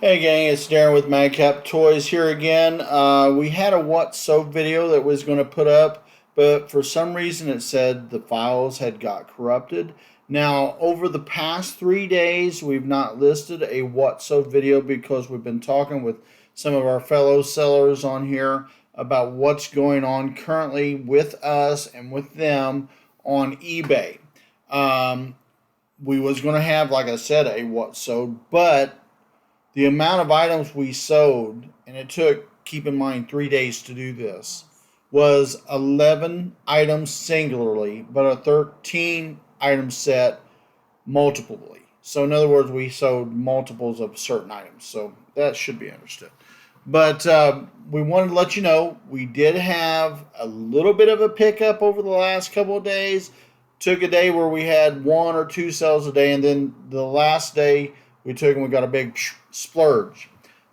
Hey gang, it's Daren with Madcaptoys here again. We had a what so video that was going to put up, but for some reason it said the files had got corrupted. Now, over the past 3 days, we've not listed a what so video because we've been talking with some of our fellow sellers on here about what's going on currently with us and with them on eBay. We was going to have, like I said, a what so, but the amount of items we sold, and it took, keep in mind, 3 days to do this, was 11 items singularly, but a 13 item set multiply. So, in other words, we sold multiples of certain items. So, that should be understood. But we wanted to let you know we did have a little bit of a pickup over the last couple of days. Took a day where we had one or two sales a day, and then the last day we took and we got a big splurge.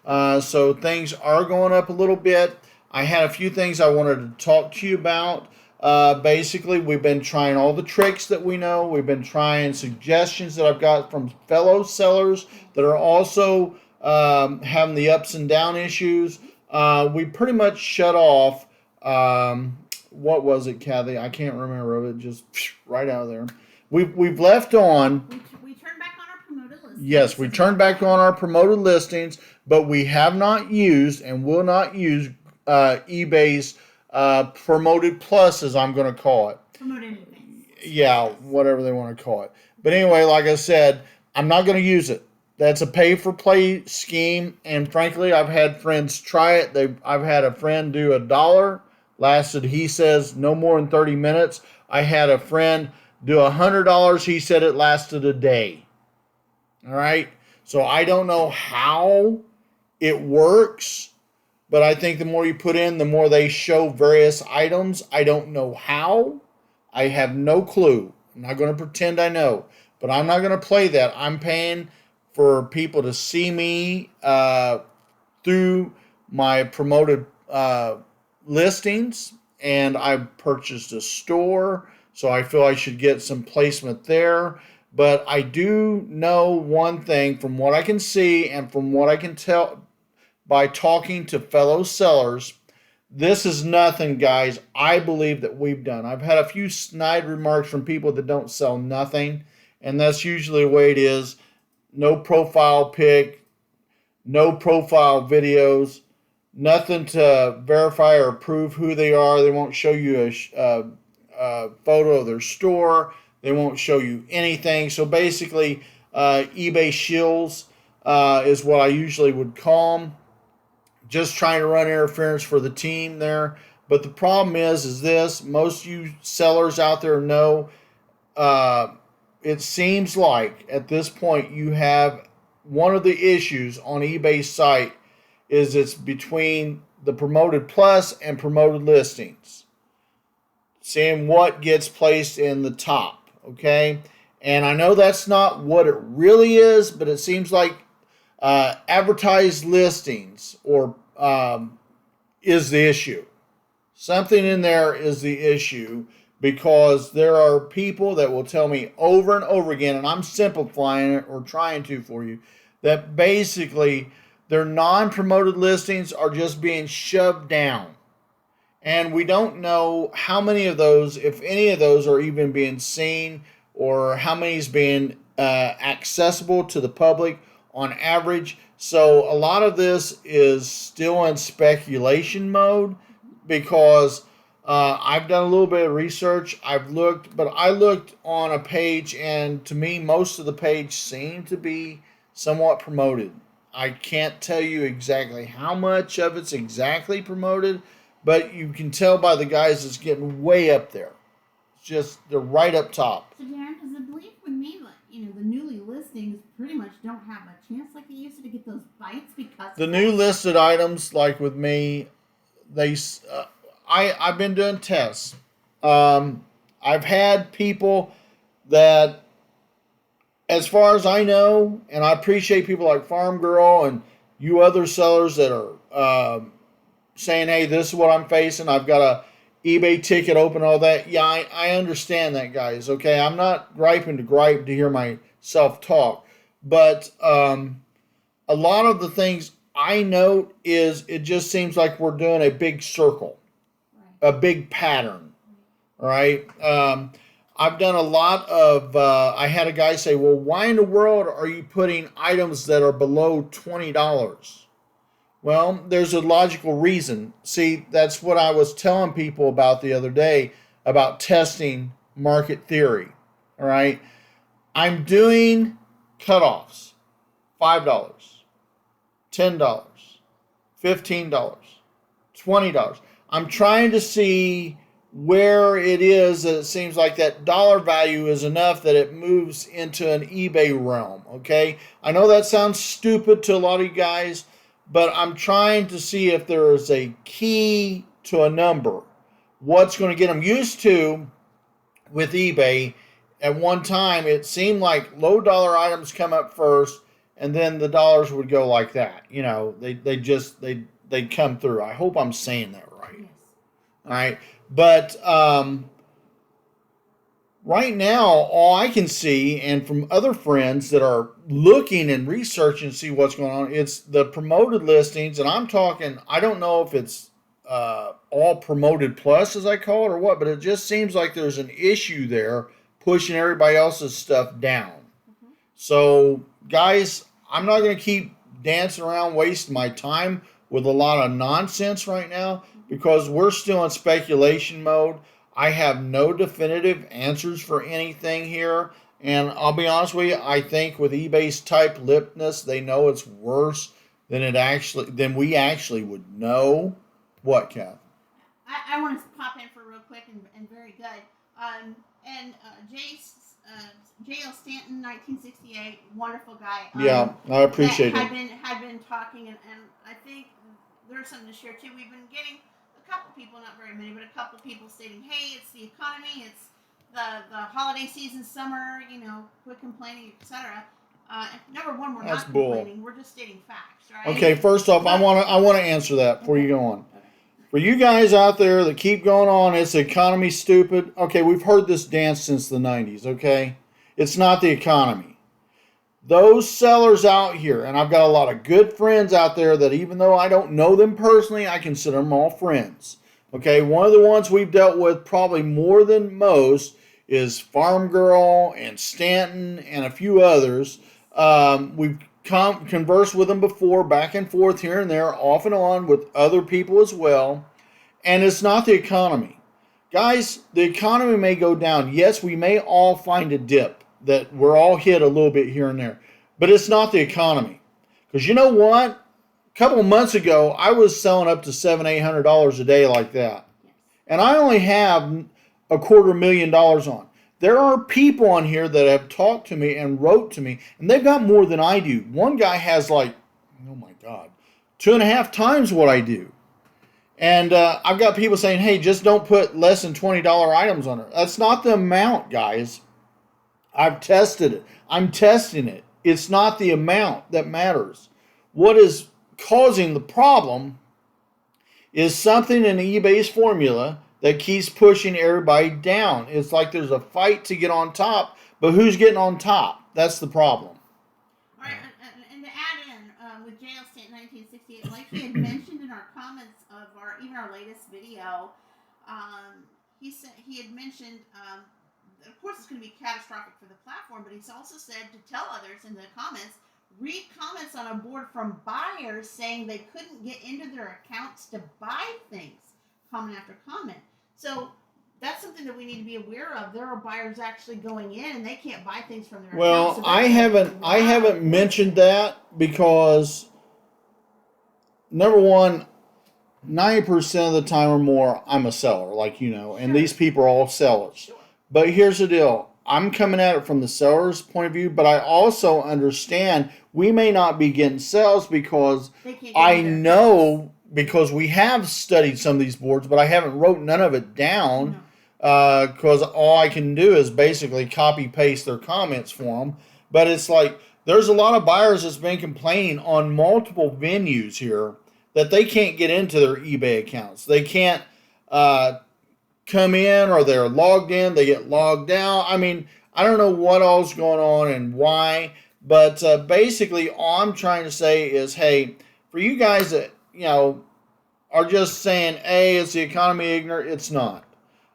So things are going up a little bit. I had a few things I wanted to talk to you about. Basically, we've been trying all the tricks that we know. We've been trying suggestions that I've got from fellow sellers that are also having the ups and down issues. We pretty much shut off. What was it, Kathy? I can't remember. It just right out of there. We've left on. We turned back on our promoted listings. Yes, we turned back on our promoted listings, but we have not used and will not use eBay's promoted plus, as I'm going to call it. Promote anything. Yeah, whatever they want to call it. But anyway, like I said, I'm not going to use it. That's a pay-for-play scheme, and frankly, I've had friends try it. I've had a friend do $1, lasted, he says, no more than 30 minutes. I had a friend do $100. He said it lasted a day. All right. So I don't know how it works, but I think the more you put in, the more they show various items. I don't know how. I have no clue. I'm not going to pretend I know, but I'm not going to play that. I'm paying for people to see me through my promoted listings, and I purchased a store. So I feel I should get some placement there. But I do know one thing from what I can see and from what I can tell by talking to fellow sellers. This is nothing, guys, I believe that we've done. I've had a few snide remarks from people that don't sell nothing. And that's usually the way it is. No profile pic, no profile videos, nothing to verify or prove who they are. They won't show you a photo of their store. They won't show you anything. So basically, eBay shills is what I usually would call them. Just trying to run interference for the team there. But the problem is this. Most you sellers out there know, it seems like at this point you have one of the issues on eBay's site is it's between the promoted plus and promoted listings. Seeing what gets placed in the top, okay? And I know that's not what it really is, but it seems like advertised listings or is the issue. Something in there is the issue because there are people that will tell me over and over again, and I'm simplifying it or trying to for you, that basically their non-promoted listings are just being shoved down. And we don't know how many of those, if any of those, are even being seen or how many is being accessible to the public on average. So a lot of this is still in speculation mode because I've done a little bit of research. I've looked, but I looked on a page, and to me, most of the page seemed to be somewhat promoted. I can't tell you exactly how much of it's exactly promoted, but you can tell by the guys it's getting way up there. It's just, they're right up top. So Daren, is the belief with me that the newly listings pretty much don't have a chance like they used to get those bites because the new listed items, like with me, I've been doing tests. I've had people that, as far as I know, and I appreciate people like Farm Girl and you other sellers that are saying, hey, this is what I'm facing. I've got a eBay ticket open, all that. Yeah, I understand that, guys. Okay, I'm not griping to gripe to hear myself talk. But a lot of the things I note is it just seems like we're doing a big circle, Right. a big pattern, right? I've done a lot of, I had a guy say, well, why in the world are you putting items that are below $20? Well, there's a logical reason. See, that's what I was telling people about the other day about testing market theory. All right. I'm doing cutoffs $5, $10, $15, $20. I'm trying to see where it is that it seems like that dollar value is enough that it moves into an eBay realm. Okay. I know that sounds stupid to a lot of you guys, but I'm trying to see if there is a key to a number. What's going to get them used to with eBay? At one time, it seemed like low dollar items come up first, and then the dollars would go like that. You know, they'd come through. I hope I'm saying that right. Yes. All right, but right now, all I can see, and from other friends that are looking and researching to see what's going on, it's the promoted listings, and I'm talking. I don't know if it's all promoted plus, as I call it, or what, but it just seems like there's an issue there pushing everybody else's stuff down. Mm-hmm. So, guys, I'm not going to keep dancing around, wasting my time with a lot of nonsense right now because we're still in speculation mode. I have no definitive answers for anything here. And I'll be honest with you, I think with eBay's tight-lippedness, they know it's worse than we actually would know. What, Kath? I want to pop in for real quick and very good. J.L. Stanton, 1968, wonderful guy. Yeah, I appreciate that it. Had been talking, and I think there's something to share too. We've been getting a couple people, not very many, but a couple people stating, "Hey, it's the economy, it's the holiday season, summer, quit complaining, etc." Number one, we're That's not bull. complaining; we're just stating facts, right? Okay, first off, I want to answer that before you go on. Okay. For you guys out there that keep going on, it's the economy stupid. Okay, we've heard this dance since the 90s, okay? It's not the economy. Those sellers out here, and I've got a lot of good friends out there that even though I don't know them personally, I consider them all friends. Okay, one of the ones we've dealt with probably more than most is Farm Girl and Stanton and a few others. We've conversed with them before, back and forth here and there, off and on with other people as well. And it's not the economy. Guys, the economy may go down. Yes, we may all find a dip that we're all hit a little bit here and there. But it's not the economy. Because you know what? A couple of months ago, I was selling up to $700-800 a day like that. And I only have $250,000 on. There are people on here that have talked to me and wrote to me, and they've got more than I do. One guy has like, oh my God, 2.5 times what I do. And I've got people saying, hey, just don't put less than $20 items on it. That's not the amount, guys. I've tested it. I'm testing it. It's not the amount that matters. What is causing the problem is something in eBay's formula that keeps pushing everybody down. It's like there's a fight to get on top, but who's getting on top? That's the problem. All right, and to add in, with J.L. Stanton, 1968, like he had mentioned in our comments of our latest video, he had mentioned, of course it's going to be catastrophic for the platform, but he's also said to tell others in the comments, read comments on a board from buyers saying they couldn't get into their accounts to buy things, comment after comment. So that's something that we need to be aware of. There are buyers actually going in and they can't buy things from their accounts. Well, I haven't mentioned that because number one, 90% of the time or more, I'm a seller, like you know, and Sure. these people are all sellers. Sure. But here's the deal. I'm coming at it from the seller's point of view, but I also understand we may not be getting sales because I know, because we have studied some of these boards, but I haven't wrote none of it down because all I can do is basically copy paste their comments for them. But it's like there's a lot of buyers that's been complaining on multiple venues here that they can't get into their eBay accounts. They can't come in, or they're logged in, they get logged out. I mean, I don't know what all's going on and why, But basically, all I'm trying to say is, hey, for you guys that are just saying, "Hey, is the economy ignorant?" It's not.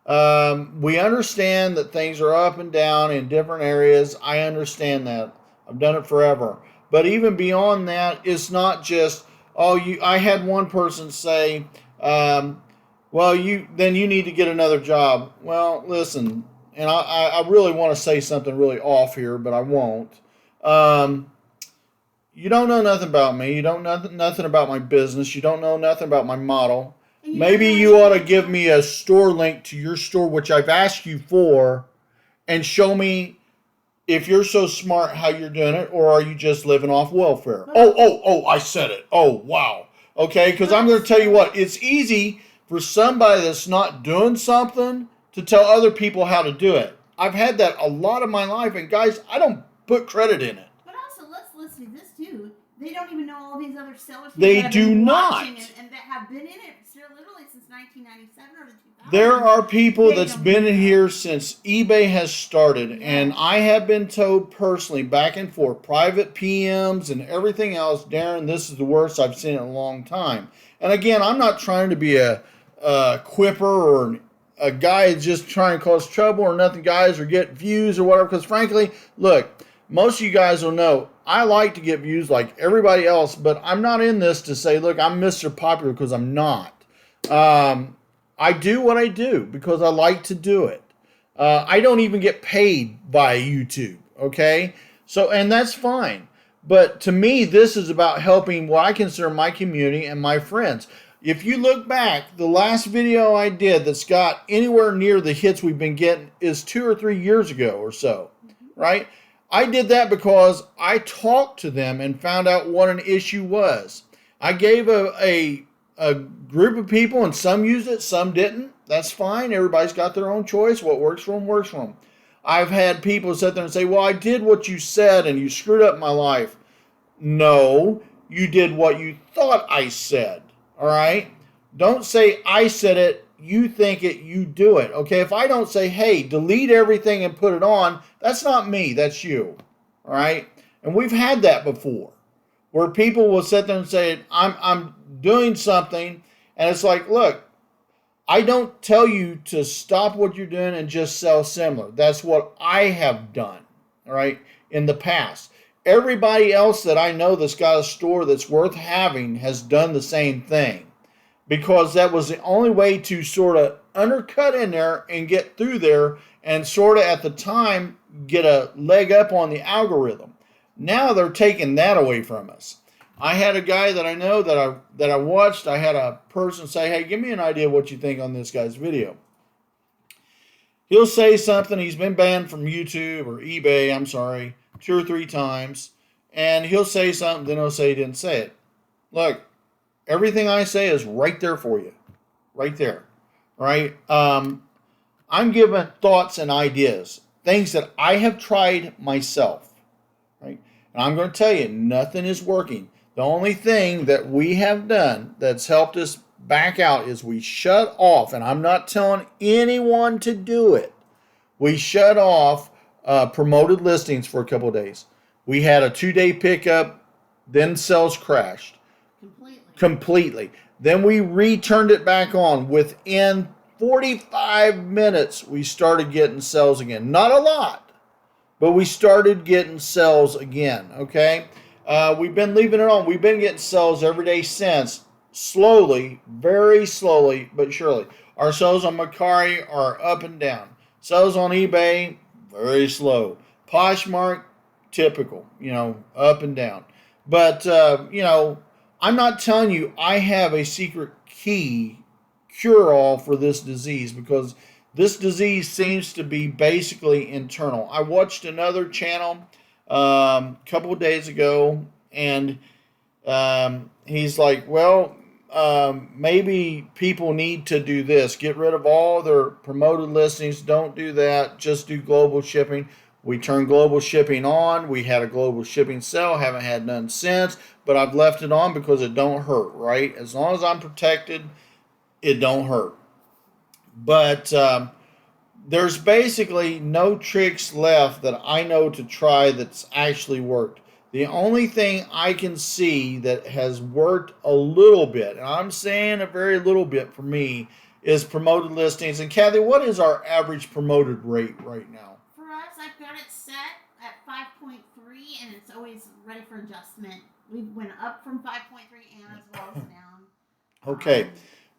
We understand that things are up and down in different areas. I understand that. I've done it forever. But even beyond that, it's not just, oh, you. I had one person say, well, you need to get another job. Well, listen, and I really want to say something really off here, but I won't. Um, you don't know nothing about me. You don't know nothing about my business. You don't know nothing about my model. Maybe you ought to give me a store link to your store, which I've asked you for, and show me if you're so smart how you're doing it, or are you just living off welfare? Oh, I said it. Oh, wow. Okay, because I'm going to tell you what, it's easy for somebody that's not doing something to tell other people how to do it. I've had that a lot of my life, and guys, I don't put credit in it. But also, let's listen to this too. They don't even know all these other sellers. They do not. And that have been in it literally since 1997 or the 2000s. There are people that's been in here since eBay has started, and I have been told personally, back and forth, private PMs and everything else, Daren, this is the worst I've seen in a long time. And again, I'm not trying to be a quipper or a guy just trying to cause trouble or nothing, guys, or get views or whatever, because frankly, look, most of you guys will know I like to get views like everybody else, but I'm not in this to say, look, I'm Mr. Popular, because I'm not. I do what I do because I like to do it. I don't even get paid by YouTube, okay? So, and that's fine. But to me, this is about helping what I consider my community and my friends. If you look back, the last video I did that's got anywhere near the hits we've been getting is 2 or 3 years ago or so, right? I did that because I talked to them and found out what an issue was. I gave a group of people, and some used it, some didn't. That's fine. Everybody's got their own choice. What works for them, works for them. I've had people sit there and say, well, I did what you said and you screwed up my life. No, you did what you thought I said. All right? Don't say I said it, you think it, you do it. Okay? If I don't say, hey, delete everything and put it on, that's not me. That's you. All right? And we've had that before, where people will sit there and say, I'm doing something, and it's like, look, I don't tell you to stop what you're doing and just sell similar. That's what I have done, all right, in the past. Everybody else that I know that's got a store that's worth having has done the same thing, because that was the only way to sort of undercut in there and get through there and sort of at the time get a leg up on the algorithm. Now they're taking that away from us. I had a guy that I know that I watched. I had a person say, hey, give me an idea of what you think on this guy's video. He'll say something. He's been banned from YouTube or eBay, 2 or 3 times. And he'll say something, then he'll say he didn't say it. Look, everything I say is right there for you. Right there. Right? I'm giving thoughts and ideas. Things that I have tried myself. Right? And I'm going to tell you, nothing is working. The only thing that we have done that's helped us back out is we shut off, and I'm not telling anyone to do it. We shut off promoted listings for a couple of days. We had a 2-day pickup, then sales crashed. Completely. Then we returned it back on. Within 45 minutes, we started getting sales again. Not a lot, but we started getting sales again, okay? We've been leaving it on. We've been getting sales every day since. Slowly, very slowly, but surely. Our sales on Mercari are up and down. Sales on eBay, very slow. Poshmark, typical, up and down. But, I'm not telling you I have a secret key cure-all for this disease, because this disease seems to be basically internal. I watched another channel couple of days ago, and he's like, well, maybe people need to do this. Get rid of all their promoted listings. Don't do that. Just do global shipping. We turned global shipping on. We had a global shipping sale. Haven't had none since, but I've left it on because it don't hurt, right? As long as I'm protected, it don't hurt. But there's basically no tricks left that I know to try that's actually worked. The only thing I can see that has worked a little bit, and I'm saying a very little bit for me, is promoted listings. And Kathy, what is our average promoted rate right now? For us, I've got it set at 5.3, and it's always ready for adjustment. We went up from 5.3 and as well as down. Okay.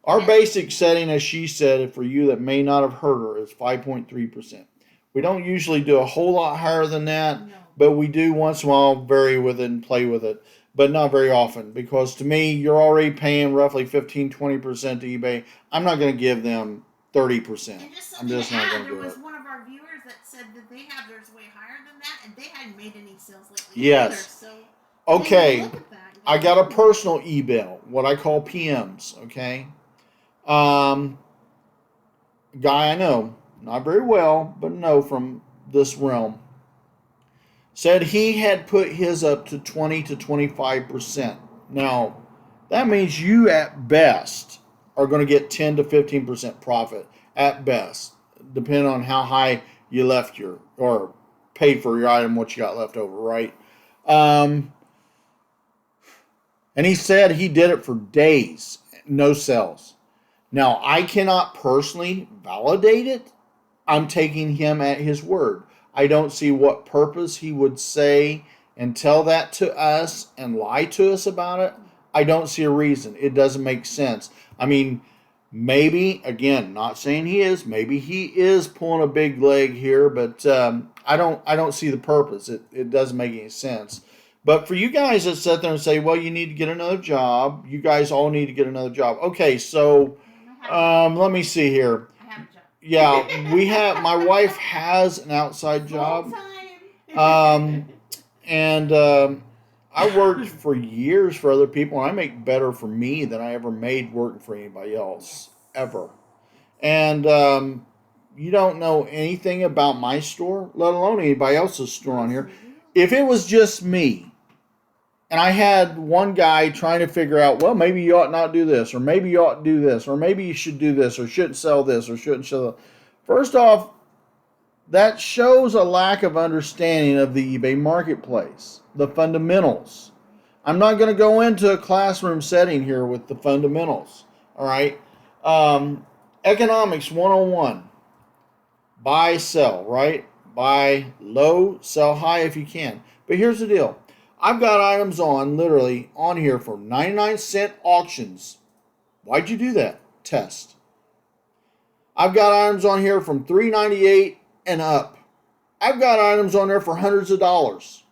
Our basic setting, as she said, for you that may not have heard her, is 5.3%. We don't usually do a whole lot higher than that, No. but we do once in a while vary with it and play with it, but not very often, because to me, you're already paying roughly 15-20% to eBay. I'm not going to give them 30%. And just I'm something just to not add, going to there do was it. one of our viewers that said that they have theirs way higher than that, and they hadn't made any sales lately Yes. either. So Okay, look at that and go, I got a personal email, what I call PMs, okay? Guy I know, not very well, but know from this realm, said he had put his up to 20 to 25%. Now, that means you at best are going to get 10 to 15% profit at best, depending on how high you left your or paid for your item, what you got left over, right? And he said he did it for days, no sales. Now, I cannot personally validate it. I'm taking him at his word. I don't see what purpose he would say and tell that to us and lie to us about it. I don't see a reason. It doesn't make sense. I mean, maybe, again, not saying he is, maybe he is pulling a big leg here, but I don't see the purpose. It doesn't make any sense. But for you guys that sit there and say, well, you need to get another job, you guys all need to get another job. Okay, so let me see here. I have a job. Yeah, my wife has an outside job. And I worked for years for other people, and I make better for me than I ever made working for anybody else, ever. And you don't know anything about my store, let alone anybody else's store on here. If it was just me, and I had one guy trying to figure out, well, maybe you ought not do this, or maybe you ought to do this, or maybe you should do this, or shouldn't sell this, or shouldn't sell that. First off, that shows a lack of understanding of the eBay marketplace, the fundamentals. I'm not going to go into a classroom setting here with the fundamentals, all right? Economics 101. Buy, sell, right? Buy low, sell high if you can. But here's the deal. I've got items literally on here for 99-cent auctions. Why'd you do that? Test. I've got items on here from $3.98 and up. I've got items on there for hundreds of dollars.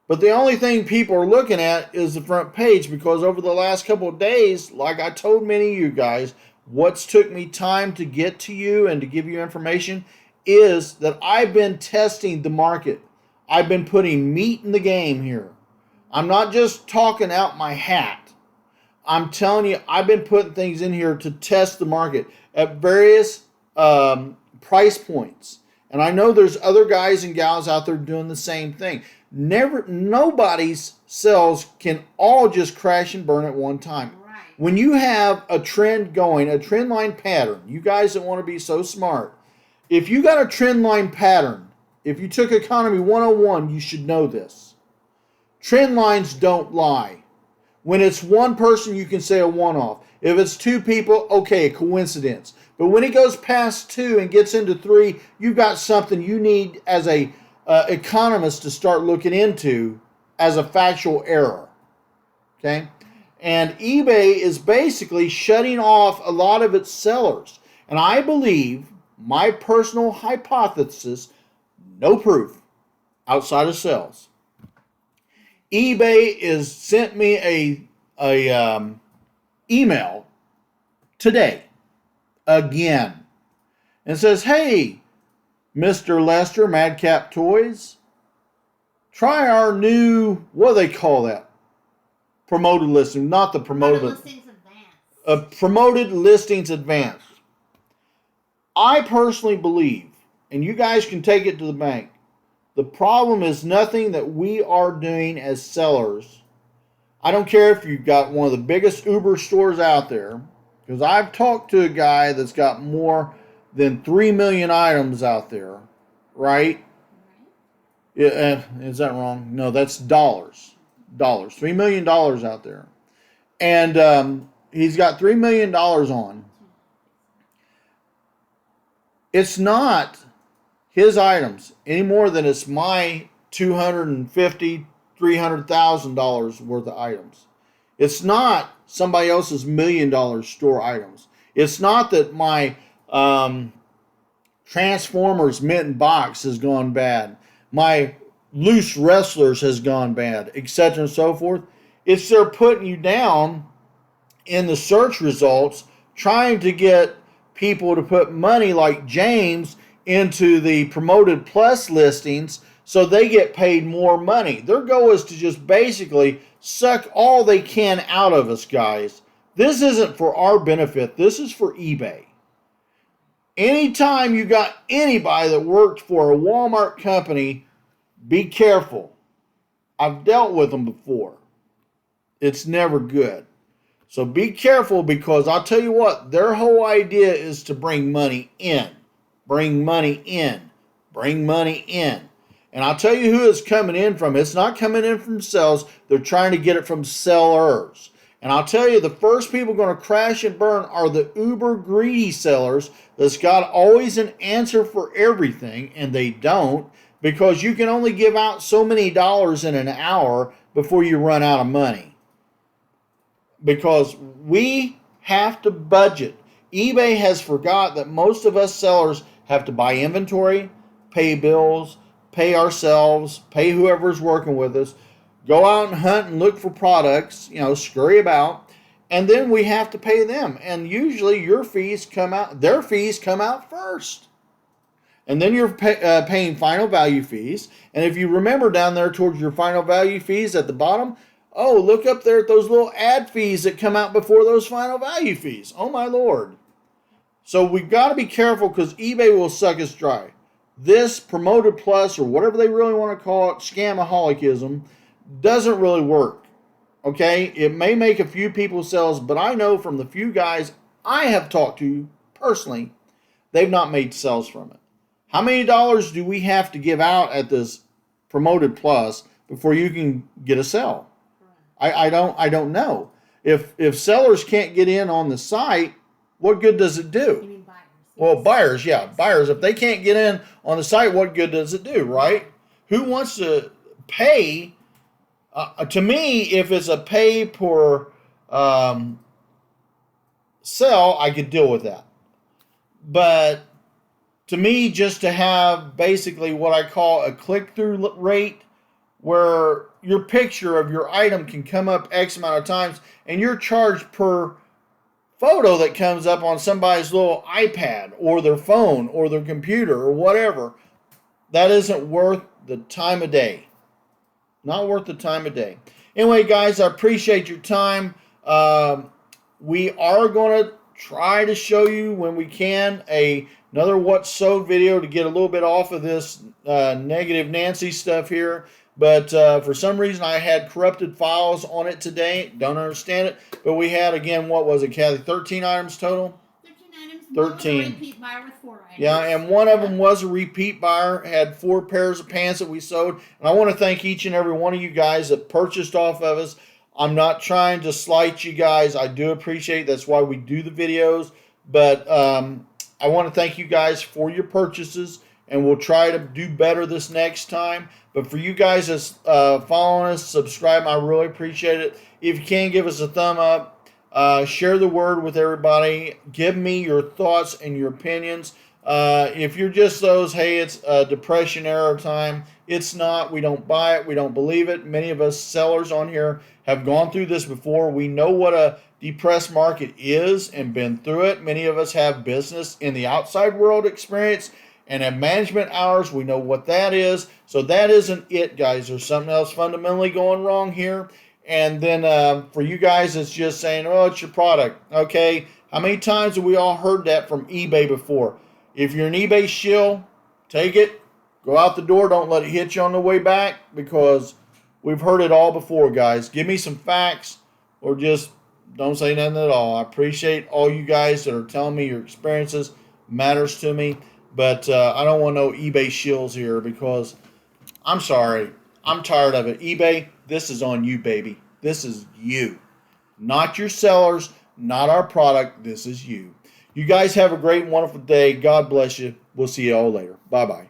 But the only thing people are looking at is the front page, because over the last couple of days, like I told many of you guys, what's took me time to get to you and to give you information is that I've been testing the market. I've been putting meat in the game here. I'm not just talking out my hat. I'm telling you, I've been putting things in here to test the market at various price points. And I know there's other guys and gals out there doing the same thing. Nobody's sales can all just crash and burn at one time. Right. When you have a trend going, a trend line pattern, you guys that want to be so smart, if you got a trend line pattern, if you took Economy 101, you should know this. Trend lines don't lie. When it's one person, you can say a one-off. If it's two people, okay, a coincidence. But when it goes past two and gets into three, you've got something you need as a economist to start looking into as a factual error. Okay? And eBay is basically shutting off a lot of its sellers. And I believe, my personal hypothesis, no proof outside of sales, eBay is sent me a email today again and says, hey, Mr. Lester, Madcaptoys, try our new, what do they call that? Promoted listing, not the promoted listings advanced. Promoted listings advanced. I personally believe, and you guys can take it to the bank, the problem is nothing that we are doing as sellers. I don't care if you've got one of the biggest Uber stores out there, because I've talked to a guy that's got more than 3 million items out there, right? Yeah, is that wrong? No, that's dollars. Dollars. $3 million out there. And he's got $3 million on. It's not his items any more than it's my $250,000, $300,000 worth of items. It's not somebody else's $1 million store items. It's not that my Transformers Mint box has gone bad. My Loose Wrestlers has gone bad, etc. and so forth. It's they're putting you down in the search results, trying to get people to put money like James into the promoted plus listings so they get paid more money. Their goal is to just basically suck all they can out of us, guys. This isn't for our benefit. This is for eBay. Anytime you got anybody that worked for a Walmart company, be careful. I've dealt with them before. It's never good. So be careful, because I'll tell you what, their whole idea is to bring money in. Bring money in. Bring money in. And I'll tell you who it's coming in from. It's not coming in from sales. They're trying to get it from sellers. And I'll tell you, the first people going to crash and burn are the uber greedy sellers that's got always an answer for everything, and they don't, because you can only give out so many dollars in an hour before you run out of money. Because we have to budget. eBay has forgot that most of us sellers have to buy inventory, pay bills, pay ourselves, pay whoever's working with us, go out and hunt and look for products, scurry about, and then we have to pay them. And usually their fees come out first. And then you're paying final value fees. And if you remember down there towards your final value fees at the bottom, look up there at those little ad fees that come out before those final value fees. Oh my Lord. So we've got to be careful, because eBay will suck us dry. This promoted plus, or whatever they really want to call it, scamaholicism, doesn't really work. Okay? It may make a few people sales, but I know from the few guys I have talked to personally, they've not made sales from it. How many dollars do we have to give out at this promoted plus before you can get a sale? I don't know. If sellers can't get in on the site, what good does it do? You mean buyers? Well, buyers, yeah, buyers. If they can't get in on the site, what good does it do, right? Who wants to pay? To me, if it's a pay per sell, I could deal with that. But to me, just to have basically what I call a click-through rate, where your picture of your item can come up X amount of times, and you're charged per photo that comes up on somebody's little iPad or their phone or their computer or whatever, that isn't worth the time of day. Not worth the time of day. Anyway, guys, I appreciate your time. We are going to try to show you, when we can, another What's Sold video to get a little bit off of this negative Nancy stuff here. But for some reason, I had corrupted files on it today. Don't understand it. But we had, again, what was it, Kathy? 13 items total? 13 items. 13. One was a repeat buyer with 4 items. Yeah, and one of them was a repeat buyer. Had 4 pairs of pants that we sold. And I want to thank each and every one of you guys that purchased off of us. I'm not trying to slight you guys. I do appreciate it. That's why we do the videos. But I want to thank you guys for your purchases. And we'll try to do better this next time. But for you guys that's following us, subscribe, I really appreciate it. If you can, give us a thumb up. Share the word with everybody. Give me your thoughts and your opinions. If you're just those, hey, it's a depression era time, it's not. We don't buy it. We don't believe it. Many of us sellers on here have gone through this before. We know what a depressed market is and been through it. Many of us have business in the outside world experience and have management hours. We know what that is. So that isn't it, guys. There's something else fundamentally going wrong here. And then for you guys, it's just saying, oh, it's your product. Okay, how many times have we all heard that from eBay before? If you're an eBay shill, take it. Go out the door. Don't let it hit you on the way back, because we've heard it all before, guys. Give me some facts, or just don't say nothing at all. I appreciate all you guys that are telling me your experiences. matters to me. But I don't want no eBay shills here because I'm sorry. I'm tired of it. eBay, this is on you, baby. This is you. Not your sellers, not our product. This is you. You guys have a great and wonderful day. God bless you. We'll see you all later. Bye-bye.